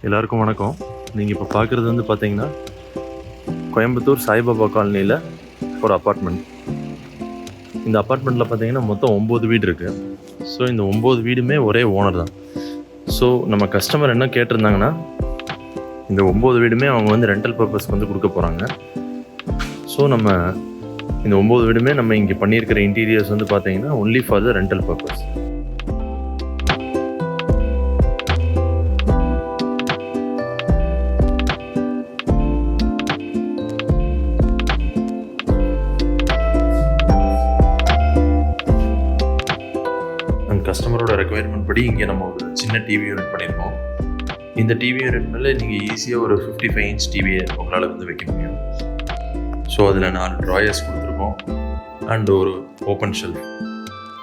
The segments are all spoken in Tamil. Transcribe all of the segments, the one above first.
எல்லாருக்கும் வணக்கம். நீங்கள் இப்போ பார்க்குறது வந்து பார்த்தீங்கன்னா கோயம்புத்தூர் சாய்பாபா காலனியில் ஒரு அப்பார்ட்மெண்ட். இந்த அப்பார்ட்மெண்ட்டில் பார்த்தீங்கன்னா மொத்தம் 9 வீடு இருக்குது. ஸோ இந்த 9 வீடுமே ஒரே ஓனர் தான். ஸோ நம்ம கஸ்டமர் என்ன கேட்டிருந்தாங்கன்னா இந்த 9 வீடுமே அவங்க வந்து ரெண்டல் பர்பஸ்க்கு வந்து கொடுக்க போகிறாங்க. ஸோ நம்ம இந்த 9 வீடுமே நம்ம இங்கே பண்ணியிருக்கிற இன்டீரியர்ஸ் வந்து பார்த்தீங்கன்னா only for the rental purpose. கஸ்டமரோட ரெக்குயர்மெண்ட் படி இங்கே நம்ம ஒரு சின்ன டிவி யூனிட் பண்ணியிருக்கோம். இந்த டிவி யூனிட் மேலே நீங்கள் ஈஸியாக ஒரு 55 இன்ச் டிவியை உங்களால் வந்து வைக்க முடியும். ஸோ அதில் 4 ட்ராயர்ஸ் கொடுத்துருக்கோம் அண்ட் ஒரு ஓப்பன் ஷெல்ஃப்.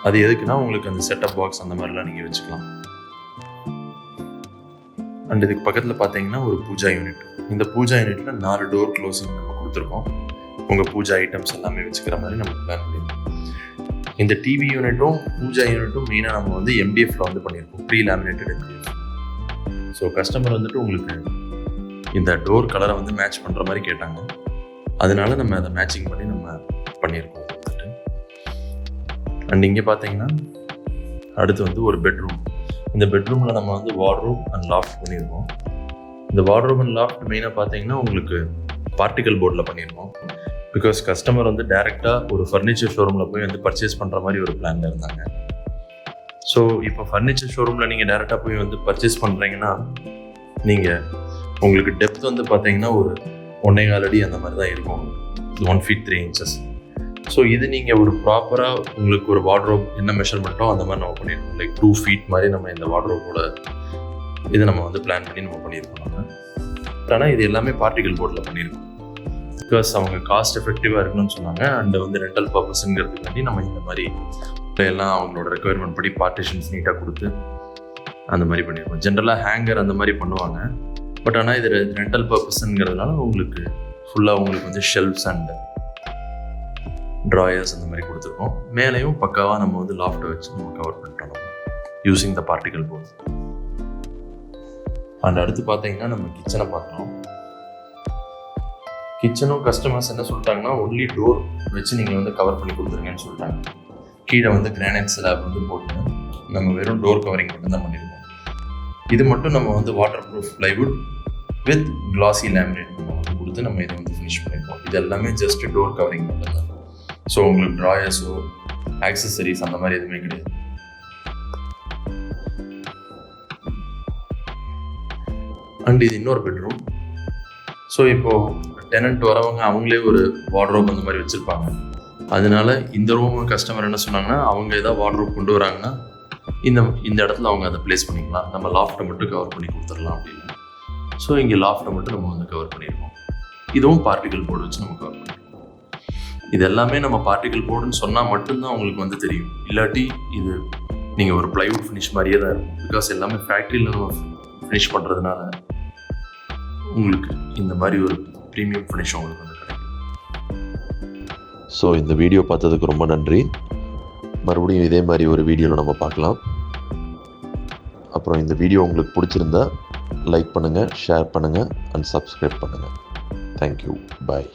அது எதுக்குன்னா உங்களுக்கு அந்த செட்டப் பாக்ஸ் அந்த மாதிரிலாம் நீங்கள் வச்சுக்கலாம். அண்ட் இதுக்கு பக்கத்தில் பார்த்தீங்கன்னா ஒரு பூஜா யூனிட். இந்த பூஜா யூனிட்டில் 4 டோர் க்ளோசிங் நம்ம கொடுத்துருக்கோம். உங்கள் பூஜா ஐட்டம்ஸ் எல்லாமே வச்சுக்கிற மாதிரி நம்ம பிளான் பண்ணியிருக்கோம். இந்த டிவி யூனிட்டும் பூஜா யூனிட்டும் மெயினாக நம்ம வந்து MDFல வந்து பண்ணியிருக்கோம், pre laminated MDF. So customer வந்துட்டு உங்களுக்கு இந்த டோர் கலரை வந்து மேட்ச் பண்ணுற மாதிரி கேட்டாங்க. அதனால நம்ம அதை மேட்சிங் பண்ணி நம்ம பண்ணியிருக்கோம் வந்துட்டு. அண்ட் இங்கே பார்த்தீங்கன்னா அடுத்து வந்து ஒரு பெட்ரூம். இந்த பெட்ரூமில் நம்ம வந்து வார்ட்ரோப் அண்ட் லாஃப்ட் பண்ணியிருக்கோம். இந்த வார்ட்ரோப் அண்ட் லாஃப்ட் மெயினாக பார்த்தீங்கன்னா உங்களுக்கு பார்ட்டிக்கல் போர்டில் பண்ணியிருக்கோம். பிகாஸ் கஸ்டமர் வந்து டைரெக்டாக ஒரு ஃபர்னிச்சர் ஷோரூமில் போய் வந்து பர்ச்சேஸ் பண்ணுற மாதிரி ஒரு பிளானில் இருந்தாங்க. ஸோ இப்போ ஃபர்னிச்சர் ஷோரூமில் நீங்கள் டைரெக்டாக போய் வந்து பர்ச்சேஸ் பண்ணுறீங்கன்னா நீங்கள் உங்களுக்கு டெப்த் வந்து பார்த்தீங்கன்னா ஒரு 1.25 அடி அந்த மாதிரி தான் இருக்கும், 1 feet 3 inches. ஸோ இது நீங்கள் ஒரு ப்ராப்பராக உங்களுக்கு ஒரு வார்ட்ரோப் என்ன மெஷர்மெண்ட்டோ அந்த மாதிரி நம்ம பண்ணியிருக்கோம். லைக் 2 feet மாதிரி நம்ம இந்த வார்ட்ரோப்போட இது நம்ம வந்து பிளான் பண்ணி நம்ம பண்ணியிருக்கோம். ஆனால் இது எல்லாமே பார்ட்டிக்கல் போர்டில் பண்ணியிருக்கோம். பிகாஸ் அவங்க காஸ்ட் எஃபெக்டிவாக இருக்கணும்னு சொன்னாங்க. அண்ட் வந்து ரெண்டல் பர்பஸ்ங்கிறதுக்காண்டி நம்ம இந்த மாதிரி எல்லாம் அவங்களோட ரெக்குயர்மெண்ட் படி பார்ட்டிஷன்ஸ் நீட்டாக கொடுத்து அந்த மாதிரி பண்ணியிருக்கோம். ஜென்ரலாக ஹேங்கர் அந்த மாதிரி பண்ணுவாங்க. பட் ஆனால் இது ரெண்டல் பர்பஸ்ங்கிறதுனால உங்களுக்கு ஃபுல்லாக உங்களுக்கு வந்து ஷெல்ஃப்ஸ் அண்ட் ட்ராயர்ஸ் அந்த மாதிரி கொடுத்துருக்கோம். மேலேயும் பக்காவாக நம்ம வந்து லாஃப்ட்டை வச்சு நம்ம கவர் பண்ணிட்டோம் using the particle board. And அடுத்து பார்த்தீங்கன்னா நம்ம கிச்சனை பார்க்குறோம். கிச்சனும் கஸ்டமர்ஸ் என்ன சொல்லிட்டாங்கன்னா ஒன்லி டோர் வச்சு நீங்கள் வந்து கவர் பண்ணி கொடுத்துருங்கன்னு சொல்லிட்டாங்க. கீழே வந்து கிரானைட் ஸ்லாப் வந்து போட்டு நம்ம வெறும் டோர் கவரிங் மட்டும் தான் பண்ணியிருக்கோம். இது மட்டும் நம்ம வந்து water proof plywood with classy laminate நம்ம வந்து கொடுத்து நம்ம இதை வந்து ஃபினிஷ் பண்ணியிருக்கோம். இது எல்லாமே ஜஸ்ட் டோர் கவரிங் மட்டும் தான். ஸோ உங்களுக்கு ட்ராயர்ஸோ ஆக்சசரிஸ் அந்த மாதிரி எதுவுமே கிடையாது. அண்ட் இது இன்னொரு பெட்ரூம். ஸோ இப்போது டெனண்ட் வரவங்க அவங்களே ஒரு வார்ட்ரோப் அந்த மாதிரி வச்சுருப்பாங்க. அதனால இந்த ரூம் கஸ்டமர் என்ன சொன்னாங்கன்னா அவங்க ஏதாவது வார்ட்ரோப் கொண்டு வராங்கன்னா இந்த இடத்துல அவங்க அதை ப்ளேஸ் பண்ணிக்கலாம், நம்ம லாஃப்ட்டை மட்டும் கவர் பண்ணி கொடுத்துடலாம் அப்படின்னு. ஸோ இங்கே லாஃப்ட்டை மட்டும் நம்ம வந்து கவர் பண்ணியிருக்கோம். இதுவும் பார்ட்டிக்கல் போர்டு வச்சு நம்ம கவர் பண்ணியிருக்கோம். இது எல்லாமே நம்ம பார்ட்டிக்கல் போர்டுன்னு சொன்னால் மட்டும்தான் உங்களுக்கு வந்து தெரியும். இல்லாட்டி இது நீங்கள் ஒரு ப்ளைவுட் ஃபினிஷ் மாதிரியே தான் இருக்கும். பிகாஸ் எல்லாமே ஃபேக்ட்ரியில் நம்ம ஃபினிஷ் பண்ணுறதுனால உங்களுக்கு இந்த மாதிரி ஒரு ப்ரீமியம் ஃபினிஷ் உங்களுக்கு வந்து கிடைக்கும். ஸோ இந்த வீடியோ பார்த்ததுக்கு ரொம்ப நன்றி. மறுபடியும் இதே மாதிரி ஒரு வீடியோவில் நம்ம பார்க்கலாம். அப்புறம் இந்த வீடியோ உங்களுக்கு பிடிச்சிருந்தா லைக் பண்ணுங்கள், ஷேர் பண்ணுங்கள் அண்ட் சப்ஸ்கிரைப் பண்ணுங்கள். தேங்க்யூ. பாய்.